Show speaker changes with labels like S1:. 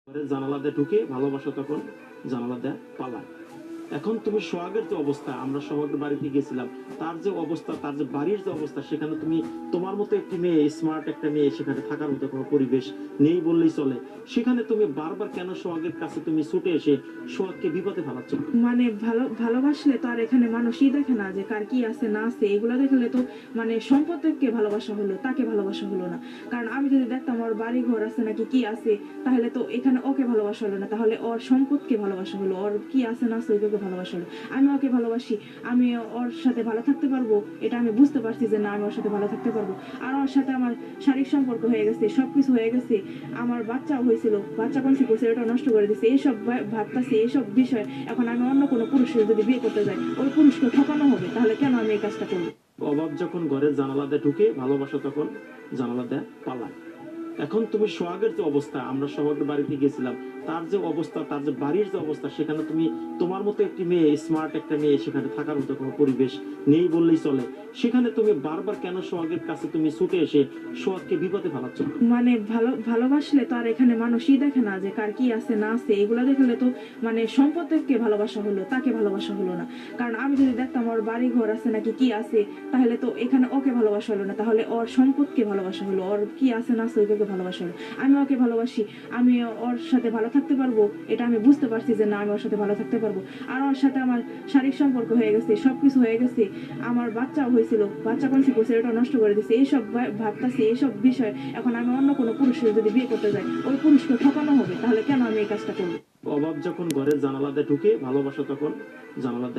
S1: ঘরের জানালা দিয়ে ঢুকে ভালোবাসা তখন জানালা দিয়ে পালায়। এখন তুমি সোহাগের যে অবস্থা, আমরা সোহাগের বাড়িতে গেছিলাম, তার যে অবস্থা, তার যে বাড়ির যে অবস্থা, সেখানে তুমি তোমার মতো একটি মেয়ে, স্মার্ট একটা মেয়ে, সেখানে থাকার মতো কোনো পরিবেশ নেই বললেই চলে। সেখানে তুমি বারবার কেন সোহাগের কাছে তুমি ছুটে এসে সোহাগকে বিপদে ফেলাচ্ছ?
S2: মানে ভালোবাসলে তো আর এখানে মানুষই দেখে না যে কার কি আছে না আছে, এগুলা দেখলে তো মানে সম্পদকে ভালোবাসা হলো, তাকে ভালোবাসা হলো না। কারণ আমি যদি দেখতাম ওর বাড়ি ঘর আছে নাকি কি আছে, তাহলে তো এখানে ওকে ভালোবাসা হলো না, তাহলে ওর সম্পদকে ভালোবাসা হলো, ওর কি আছে না আছে ওইটাকে ভালোবাসা হলো। আমি ওকে ভালোবাসি, আমি ওর সাথে ভালো থাকতে পারবো, এটা আমি বুঝতে পারছি যে না আমি ওর সাথে ভালো থাকতে পারবো। আর ওর সাথে আমার শারীরিক সম্পর্ক হয়ে গেছে, সবকিছু হয়ে গেছে, আমার বাচ্চাও হয়েছিল, বাচ্চা কনসিভ করছে, এটা নষ্ট করে দিছে, এইসব ভাবতাছি, এইসব বিষয়। এখন আমি অন্য কোনো পুরুষের যদি বিয়ে করতে যাই, ওই পুরুষকে ঠকানো হবে, তাহলে কেন আমি এই কাজটা করবো?
S1: অভাব যখন ঘরের জানালা দিয়ে ঢুকে ভালোবাসা তখন জানালা দিয়ে পালায়। এখন তুমি সোহাগের যে অবস্থা, আমরা সোহাগের বাড়িতে গেছিলাম, তার যে অবস্থা, তার যে বাড়ির যে অবস্থা, সেখানে তুমি তোমার মতো একটি মেয়ে, স্মার্ট একটা মেয়ে, সেখানে থাকার মতো কোনো পরিবেশ নেই বললেই চলে। সেখানে তুমি বারবার কেন সোহাগের কাছে তুমি ছুটে এসে সোহাগকে বিপদে ফেলাচ্ছ?
S2: মানে ভালোবাসলে তো আর এখানে মানুষই দেখে না যে কার কি আছে না আছে, এগুলা দেখলে তো মানে সম্পদকে ভালোবাসা হলো, তাকে ভালোবাসা হলো না। কারণ আমি যদি দেখতাম ওর বাড়ি ঘর আছে নাকি কি আছে, তাহলে তো এখানে ওকে ভালোবাসা হলো না, তাহলে ওর সম্পদকে ভালোবাসা হলো, ওর কি আছে না আছে ওইটাকে ভালোবাসা হলো। আমি ওকে ভালোবাসি, আমি ওর সাথে ভালো থাকতে পারবো, এটা আমি বুঝতে পারছি যে না আমি ওর সাথে ভালো থাকতে পারবো। আর ওর সাথে আমার শারীরিক সম্পর্ক হয়ে গেছে, সবকিছু হয়ে গেছে, আমার বাচ্চাও হয়েছিল, বাচ্চা কনসিভ করছে, এটা নষ্ট করে দিছে, এইসব ভাবতাছি, এইসব বিষয়। এখন আমি অন্য কোনো পুরুষের যদি বিয়ে করতে যাই, ওই পুরুষকে ঠকানো হবে, তাহলে কেন আমি এই কাজটা করবো?
S1: অভাব যখন ঘরের জানালা দিয়ে ঢুকে ভালোবাসা তখন জানালা দিয়ে